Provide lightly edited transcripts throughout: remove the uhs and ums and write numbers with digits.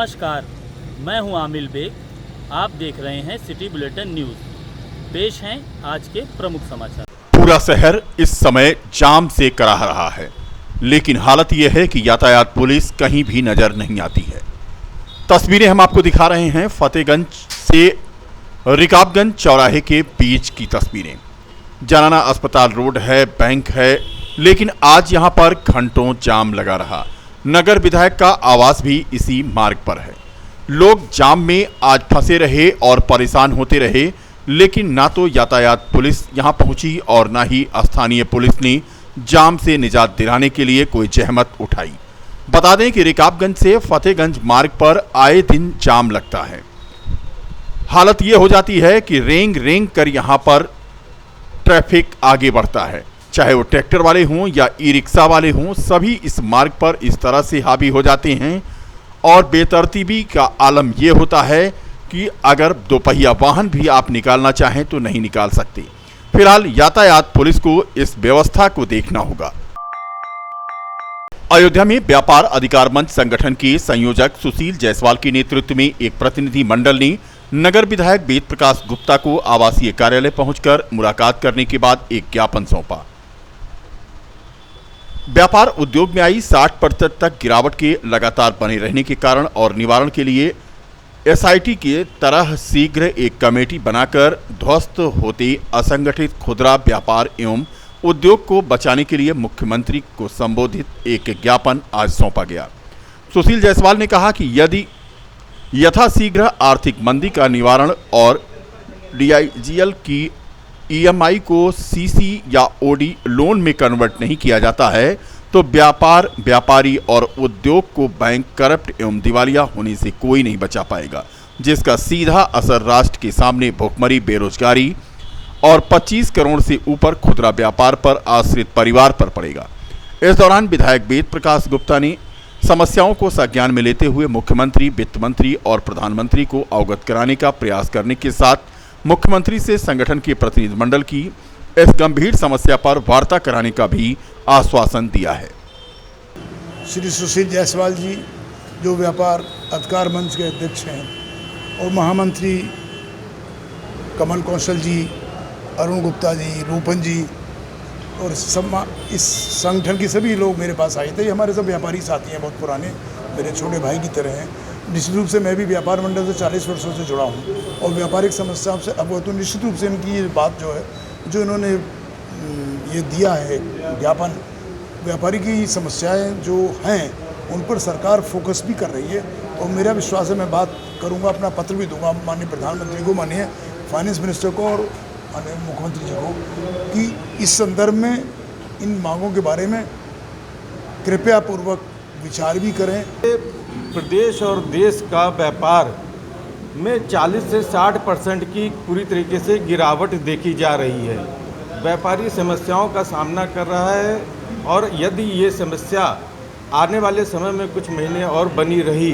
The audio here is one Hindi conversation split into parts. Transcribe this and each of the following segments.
नमस्कार, मैं हूं आमिल बेग। आप देख रहे हैं सिटी बुलेटिन न्यूज़। पेश हैं आज के प्रमुख समाचार। पूरा शहर इस समय जाम से कराह रहा है, लेकिन हालत यह है कि यातायात पुलिस कहीं भी नजर नहीं आती है। तस्वीरें हम आपको दिखा रहे हैं फतेहगंज से रिकाबगंज चौराहे के बीच की तस्वीरें। जनाना अस्पताल रोड है, बैंक है, लेकिन आज यहां पर घंटों जाम लगा रहा। नगर विधायक का आवास भी इसी मार्ग पर है। लोग जाम में आज फंसे रहे और परेशान होते रहे, लेकिन ना तो यातायात पुलिस यहां पहुंची और ना ही स्थानीय पुलिस ने जाम से निजात दिलाने के लिए कोई जहमत उठाई। बता दें कि रिकाबगंज से फतेहगंज मार्ग पर आए दिन जाम लगता है। हालत यह हो जाती है कि रेंग रेंग कर यहां पर ट्रैफिक आगे बढ़ता है, चाहे वो ट्रैक्टर वाले हों या ई रिक्शा वाले हों, सभी इस मार्ग पर इस तरह से हावी हो जाते हैं। और बेतरतीबी का आलम यह होता है कि अगर दोपहिया वाहन भी आप निकालना चाहें तो नहीं निकाल सकते। फिलहाल यातायात पुलिस को इस व्यवस्था को देखना होगा। अयोध्या में व्यापार अधिकार मंच संगठन के संयोजक सुशील जायसवाल के नेतृत्व में एक प्रतिनिधि मंडल ने नगर विधायक वेद प्रकाश गुप्ता को आवासीय कार्यालय पहुंचकर मुलाकात करने के बाद एक ज्ञापन सौंपा। व्यापार उद्योग में आई 60% तक गिरावट के लगातार बने रहने के कारण और निवारण के लिए एसआईटी के तरह शीघ्र एक कमेटी बनाकर ध्वस्त होते असंगठित खुदरा व्यापार एवं उद्योग को बचाने के लिए मुख्यमंत्री को संबोधित एक ज्ञापन आज सौंपा गया। सुशील जायसवाल ने कहा कि यदि यथाशीघ्र आर्थिक मंदी का निवारण और डीआईजीएल की ईएमआई को सीसी या ओडी लोन में कन्वर्ट नहीं किया जाता है तो व्यापार, व्यापारी और उद्योग को बैंक करप्ट एवं दिवालिया होने से कोई नहीं बचा पाएगा, जिसका सीधा असर राष्ट्र के सामने भुखमरी, बेरोजगारी और 25 करोड़ से ऊपर खुदरा व्यापार पर आश्रित परिवार पर पड़ेगा। इस दौरान विधायक वेद प्रकाश गुप्ता ने समस्याओं को संज्ञान में लेते हुए मुख्यमंत्री, वित्त मंत्री और प्रधानमंत्री को अवगत कराने का प्रयास करने के साथ मुख्यमंत्री से संगठन के प्रतिनिधिमंडल की इस गंभीर समस्या पर वार्ता कराने का भी आश्वासन दिया है। श्री सुशील जायसवाल जी जो व्यापार अधिकार मंच के अध्यक्ष हैं और महामंत्री कमल कौशल जी, अरुण गुप्ता जी, रूपन जी और इस संगठन के सभी लोग मेरे पास आए थे। ये हमारे सब व्यापारी साथी हैं, बहुत पुराने, मेरे छोटे भाई की तरह हैं। निश्चित रूप से मैं भी व्यापार मंडल से 40 वर्षों से जुड़ा हूँ और व्यापारिक समस्याओं से अवगत हूँ। निश्चित रूप से इनकी ये बात जो है, जो इन्होंने ये दिया है ज्ञापन, व्यापारी की समस्याएं जो हैं उन पर सरकार फोकस भी कर रही है और मेरा विश्वास है, मैं बात करूँगा, अपना पत्र भी दूंगा माननीय प्रधानमंत्री को, माननीय फाइनेंस मिनिस्टर को और माननीय मुख्यमंत्री जी को कि इस संदर्भ में इन मांगों के बारे में कृपया पूर्वक विचार भी करें। प्रदेश और देश का व्यापार में 40 से 60% की पूरी तरीके से गिरावट देखी जा रही है। व्यापारी समस्याओं का सामना कर रहा है और यदि ये समस्या आने वाले समय में कुछ महीने और बनी रही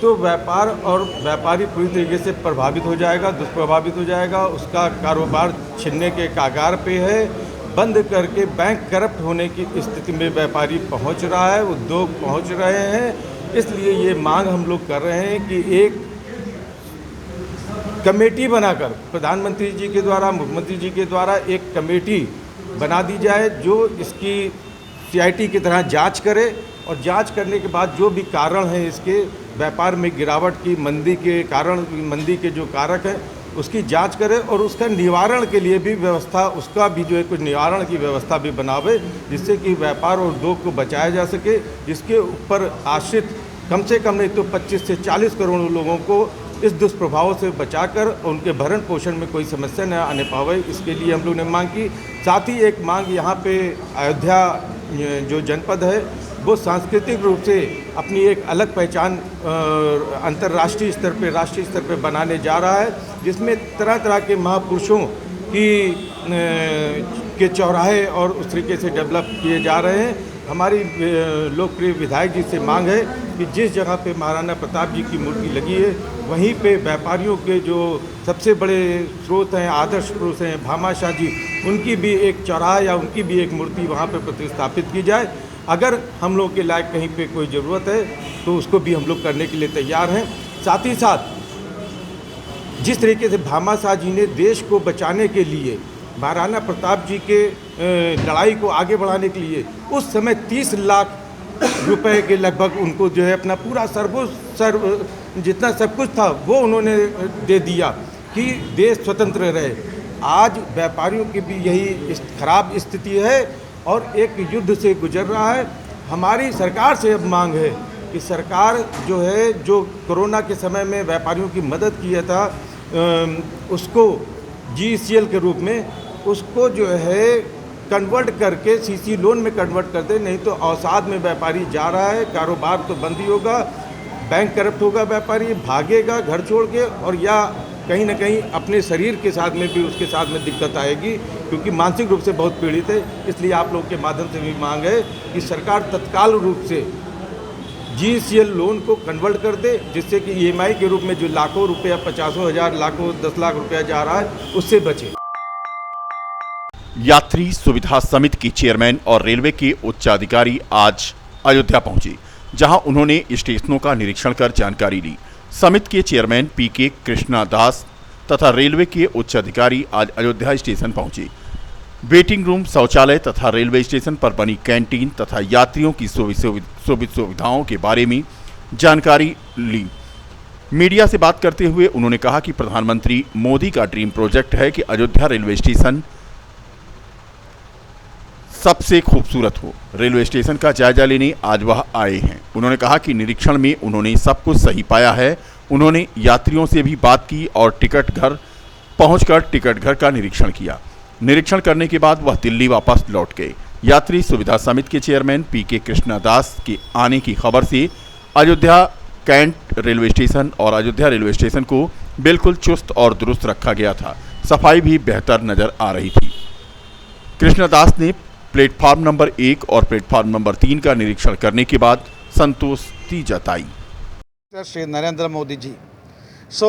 तो व्यापार और व्यापारी पूरी तरीके से प्रभावित हो जाएगा, दुष्प्रभावित हो जाएगा। उसका कारोबार छिनने के कागार पे है। बंद करके बैंक करप्ट होने की स्थिति में व्यापारी पहुंच रहा है, उद्योग पहुंच रहे हैं। इसलिए ये मांग हम लोग कर रहे हैं कि एक कमेटी बनाकर प्रधानमंत्री जी के द्वारा, मुख्यमंत्री जी के द्वारा एक कमेटी बना दी जाए जो इसकी सीआईटी की तरह जांच करे और जांच करने के बाद जो भी कारण है इसके व्यापार में गिरावट की, मंदी के कारण, मंदी के जो कारक हैं उसकी जांच करे और उसका निवारण के लिए भी व्यवस्था, उसका भी जो है कुछ निवारण की व्यवस्था भी बनावे, जिससे कि व्यापार और उद्योग को बचाया जा सके, जिसके ऊपर आश्रित कम से कम नहीं तो 25 से 40 करोड़ लोगों को इस दुष्प्रभावों से बचाकर उनके भरण पोषण में कोई समस्या न आने पावे। इसके लिए हम लोग ने मांग की। साथ ही एक मांग यहाँ पे अयोध्या जो जनपद है वो सांस्कृतिक रूप से अपनी एक अलग पहचान अंतर्राष्ट्रीय स्तर पे, राष्ट्रीय स्तर पे बनाने जा रहा है, जिसमें तरह तरह के महापुरुषों के चौराहे और उस तरीके से डेवलप किए जा रहे हैं। हमारी लोकप्रिय विधायक जी से मांग है कि जिस जगह पे महाराणा प्रताप जी की मूर्ति लगी है वहीं पे व्यापारियों के जो सबसे बड़े स्रोत हैं, आदर्श पुरुष हैं, भामाशाह जी, उनकी भी एक चौराहा या उनकी भी एक मूर्ति वहाँ पे प्रतिस्थापित की जाए। अगर हम लोग के लायक कहीं पे कोई ज़रूरत है तो उसको भी हम लोग करने के लिए तैयार हैं। साथ ही साथ जिस तरीके से भामाशाह जी ने देश को बचाने के लिए, महाराणा प्रताप जी के लड़ाई को आगे बढ़ाने के लिए उस समय 30 लाख रुपए के लगभग उनको जो है अपना पूरा जितना सब कुछ था वो उन्होंने दे दिया कि देश स्वतंत्र रहे। आज व्यापारियों की भी यही खराब स्थिति है और एक युद्ध से गुजर रहा है। हमारी सरकार से अब मांग है कि सरकार जो है, जो कोरोना के समय में व्यापारियों की मदद किया था उसको GECL के रूप में उसको जो है कन्वर्ट करके CC लोन में कन्वर्ट कर दे, नहीं तो अवसाद में व्यापारी जा रहा है। कारोबार तो बंद ही होगा, बैंक करप्ट होगा, व्यापारी भागेगा घर छोड़ के, और या कहीं ना कहीं अपने शरीर के साथ में भी उसके साथ में दिक्कत आएगी, क्योंकि मानसिक रूप से बहुत पीड़ित है। इसलिए आप लोगों के माध्यम से भी मांग है कि सरकार तत्काल रूप से GECL लोन को कन्वर्ट कर दे, जिससे कि EMI के रूप में जो लाखों रुपया, 50,000 लाखों 10 लाख रुपया जा रहा है उससे बचे। यात्री सुविधा समिति की चेयरमैन और रेलवे के उच्चाधिकारी आज अयोध्या पहुंचे, जहां उन्होंने स्टेशनों का निरीक्षण कर जानकारी ली। समिति के चेयरमैन PK कृष्णा दास तथा रेलवे के उच्च अधिकारी आज अयोध्या स्टेशन पहुंचे। वेटिंग रूम, शौचालय तथा रेलवे स्टेशन पर बनी कैंटीन तथा यात्रियों की सुविधाओं के बारे में जानकारी ली। मीडिया से बात करते हुए उन्होंने कहा कि प्रधानमंत्री मोदी का ड्रीम प्रोजेक्ट है कि अयोध्या रेलवे स्टेशन सबसे खूबसूरत हो। रेलवे स्टेशन का जायजा लेने आज वह आए हैं। उन्होंने कहा कि निरीक्षण में उन्होंने सब कुछ सही पाया है। उन्होंने यात्रियों से भी बात की और टिकट घर पहुंचकर टिकट घर का निरीक्षण किया। निरीक्षण करने के बाद वह दिल्ली वापस लौट गए। यात्री सुविधा समिति के चेयरमैन PK कृष्णा दास के आने की खबर से अयोध्या कैंट रेलवे स्टेशन और अयोध्या रेलवे स्टेशन को बिल्कुल चुस्त और दुरुस्त रखा गया था। सफाई भी बेहतर नजर आ रही थी। कृष्णा दास ने प्लेटफार्म नंबर 1 और प्लेटफार्म नंबर 3 का निरीक्षण करने के बाद संतुष्टि जताई। Shri Narendra Modi ji. So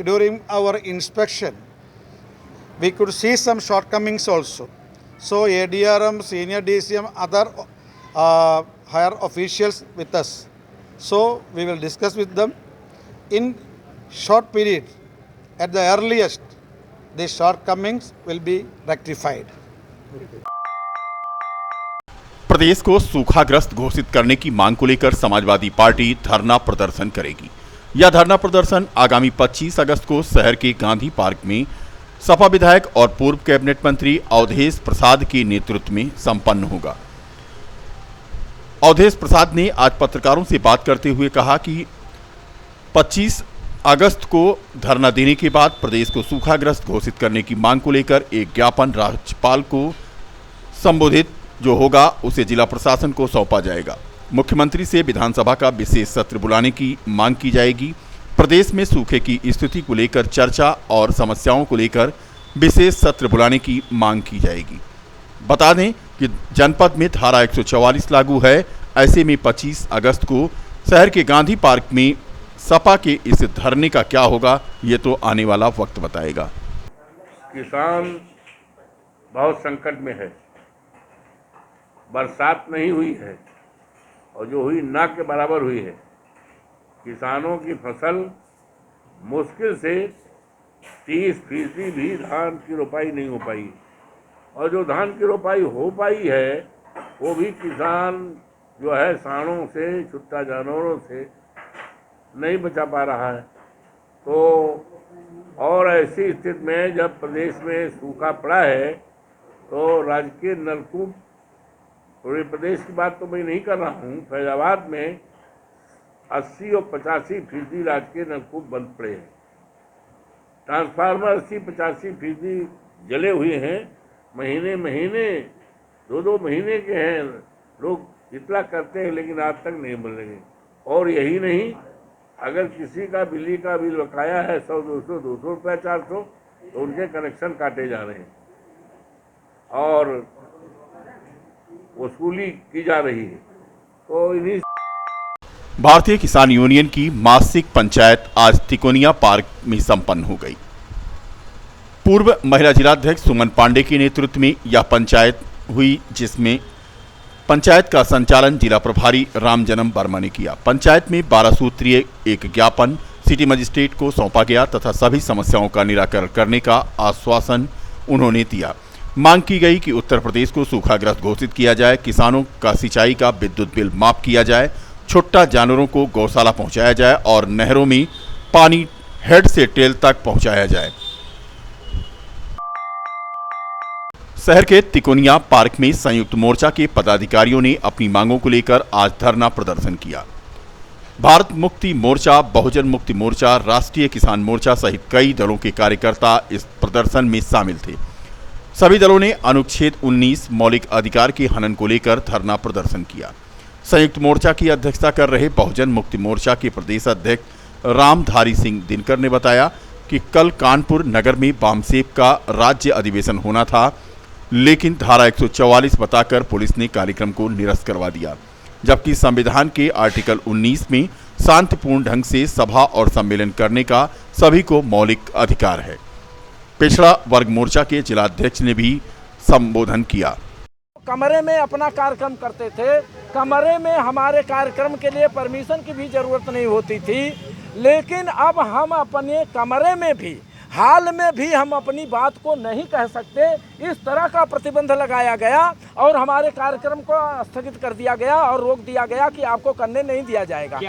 during our inspection, we could see some shortcomings also. So ADRM, senior DCM, other higher officials with us. So we will discuss with them in short period. At the earliest, the shortcomings will be rectified. प्रदेश को सूखाग्रस्त घोषित करने की मांग को लेकर समाजवादी पार्टी धरना प्रदर्शन करेगी। यह धरना प्रदर्शन आगामी 25 अगस्त को शहर के गांधी पार्क में सपा विधायक और पूर्व कैबिनेट मंत्री अवधेश प्रसाद के नेतृत्व में संपन्न होगा। अवधेश प्रसाद ने आज पत्रकारों से बात करते हुए कहा कि 25 अगस्त को धरना देने के बाद प्रदेश को सूखाग्रस्त घोषित करने की मांग को लेकर एक ज्ञापन राज्यपाल को संबोधित जो होगा उसे जिला प्रशासन को सौंपा जाएगा। मुख्यमंत्री से विधानसभा का विशेष सत्र बुलाने की मांग की जाएगी। प्रदेश में सूखे की स्थिति को लेकर चर्चा और समस्याओं को लेकर विशेष सत्र बुलाने की मांग की जाएगी। बता दें कि जनपद में धारा 144 लागू है। ऐसे में 25 अगस्त को शहर के गांधी पार्क में सपा के इस धरने का क्या होगा, ये तो आने वाला वक्त बताएगा। किसान बहुत संकट में है। बरसात नहीं हुई है और जो हुई ना के बराबर हुई है। किसानों की फसल मुश्किल से 30% भी धान की रोपाई नहीं हो पाई, और जो धान की रोपाई हो पाई है वो भी किसान जो है सांडों से, छुट्टा जानवरों से नहीं बचा पा रहा है। तो और ऐसी स्थिति में जब प्रदेश में सूखा पड़ा है तो राज्य के नलकूप, पूरे प्रदेश की बात तो मैं नहीं कर रहा हूँ, फैजाबाद में 80 और 85% राज्य के नलकूप बंद पड़े हैं। ट्रांसफार्मर 80-85% जले हुए हैं। महीने 2-2 महीने के हैं। लोग इतना करते हैं लेकिन आज तक नहीं मिलेंगे। और यही नहीं, अगर किसी का बिजली का बिल बकाया है 100-200 रुपया 400, तो उनके कनेक्शन काटे जा रहे हैं और वसूली की जा रही है। तो इन्हीं भारतीय किसान यूनियन की मासिक पंचायत आज तिकोनिया पार्क में संपन्न हो गई। पूर्व महिला जिलाध्यक्ष सुमन पांडे के नेतृत्व में यह पंचायत हुई, जिसमें पंचायत का संचालन जिला प्रभारी रामजन्म वर्मा ने किया। पंचायत में 12 सूत्रीय एक ज्ञापन सिटी मजिस्ट्रेट को सौंपा गया तथा सभी समस्याओं का निराकरण करने का आश्वासन उन्होंने दिया। मांग की गई कि उत्तर प्रदेश को सूखाग्रस्त घोषित किया जाए, किसानों का सिंचाई का विद्युत बिल माफ किया जाए, छुट्टा जानवरों को गौशाला पहुंचाया जाए और नहरों में पानी हेड से टेल तक पहुंचाया जाए। शहर के तिकोनिया पार्क में संयुक्त मोर्चा के पदाधिकारियों ने अपनी मांगों को लेकर आज धरना प्रदर्शन किया। भारत मुक्ति मोर्चा, बहुजन मुक्ति मोर्चा, राष्ट्रीय किसान मोर्चा सहित कई दलों के कार्यकर्ता इस प्रदर्शन में शामिल थे। सभी दलों ने अनुच्छेद 19 मौलिक अधिकार के हनन को लेकर धरना प्रदर्शन किया। संयुक्त मोर्चा की अध्यक्षता कर रहे बहुजन मुक्ति मोर्चा के प्रदेश अध्यक्ष रामधारी सिंह दिनकर ने बताया कि कल कानपुर नगर में वामसेप का राज्य अधिवेशन होना था, लेकिन धारा 144 बताकर पुलिस ने कार्यक्रम को निरस्त करवा दिया, जबकि संविधान के आर्टिकल 19 में शांतिपूर्ण ढंग से सभा और सम्मेलन करने का सभी को मौलिक अधिकार है। पिछड़ा वर्ग मोर्चा के जिलाध्यक्ष ने भी संबोधन किया। कमरे में अपना कार्यक्रम करते थे, कमरे में हमारे कार्यक्रम के लिए परमिशन की भी जरूरत नहीं होती थी, लेकिन अब हम अपने कमरे में भी, हाल में भी हम अपनी बात को नहीं कह सकते। इस तरह का प्रतिबंध लगाया गया और हमारे कार्यक्रम को स्थगित कर दिया गया और रोक दिया गया कि आपको करने नहीं दिया जाएगा।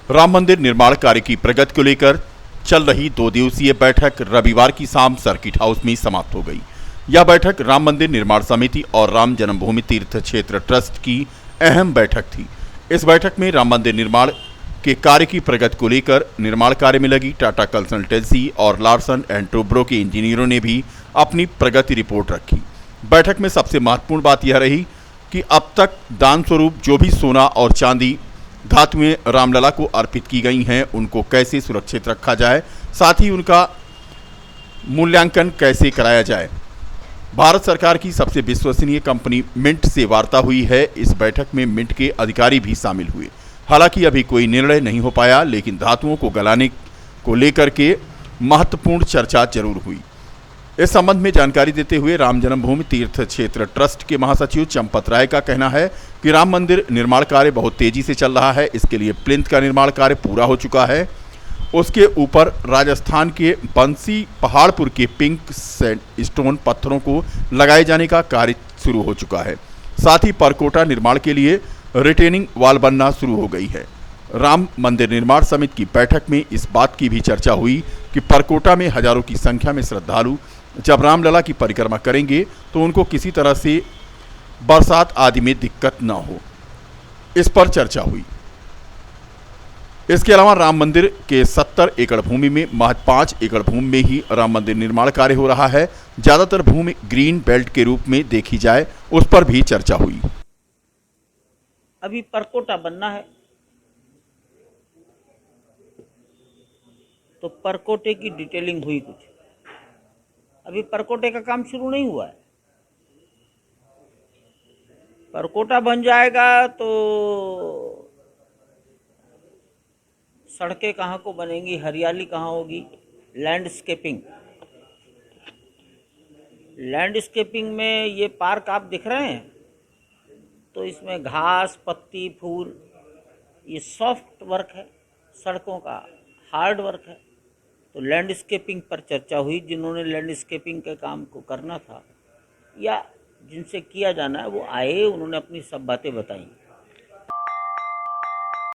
राम मंदिर निर्माण कार्य की प्रगति को लेकर चल रही 2 दिवसीय बैठक रविवार की शाम सर्किट हाउस में समाप्त हो गई। यह बैठक राम मंदिर निर्माण समिति और राम जन्मभूमि तीर्थ क्षेत्र ट्रस्ट की अहम बैठक थी। इस बैठक में राम मंदिर निर्माण के कार्य की प्रगति को लेकर निर्माण कार्य में लगी टाटा कंसल्टेंसी और लार्सन एंड टूब्रो के इंजीनियरों ने भी अपनी प्रगति रिपोर्ट रखी। बैठक में सबसे महत्वपूर्ण बात यह रही कि अब तक दान स्वरूप जो भी सोना और चांदी धातुएं रामलला को अर्पित की गई हैं, उनको कैसे सुरक्षित रखा जाए, साथ ही उनका मूल्यांकन कैसे कराया जाए। भारत सरकार की सबसे विश्वसनीय कंपनी मिंट से वार्ता हुई है। इस बैठक में मिंट के अधिकारी भी शामिल हुए। हालांकि अभी कोई निर्णय नहीं हो पाया, लेकिन धातुओं को गलाने को लेकर के महत्वपूर्ण चर्चा जरूर हुई। इस संबंध में जानकारी देते हुए राम जन्मभूमि तीर्थ क्षेत्र ट्रस्ट के महासचिव चंपत राय का कहना है कि राम मंदिर निर्माण कार्य बहुत तेजी से चल रहा है। इसके लिए प्लिंथ का निर्माण कार्य पूरा हो चुका है। उसके ऊपर राजस्थान के बंसी पहाड़पुर के पिंक स्टोन पत्थरों को लगाए जाने का कार्य शुरू हो चुका है। साथ ही परकोटा निर्माण के लिए रिटेनिंग वॉल बनना शुरू हो गई है। राम मंदिर निर्माण समिति की बैठक में इस बात की भी चर्चा हुई कि परकोटा में हजारों की संख्या में श्रद्धालु जब रामलला की परिक्रमा करेंगे तो उनको किसी तरह से बरसात आदि में दिक्कत न हो, इस पर चर्चा हुई। इसके अलावा राम मंदिर के 70 एकड़ भूमि में महज 5 एकड़ भूमि में ही राम मंदिर निर्माण कार्य हो रहा है। ज्यादातर भूमि ग्रीन बेल्ट के रूप में देखी जाए, उस पर भी चर्चा हुई। अभी परकोटा बनना है, तो परकोटे की डिटेलिंग हुई कुछ, अभी परकोटे का काम शुरू नहीं हुआ है। परकोटा बन जाएगा तो सड़कें कहाँ को बनेंगी, हरियाली कहाँ होगी, लैंडस्केपिंग में ये पार्क आप दिख रहे हैं, तो इसमें घास, पत्ती, फूल, ये सॉफ्ट वर्क है, सड़कों का हार्ड वर्क है। तो लैंडस्केपिंग पर चर्चा हुई। जिन्होंने लैंडस्केपिंग के काम को करना था या जिनसे किया जाना है वो आए, उन्होंने अपनी सब बातें बताई।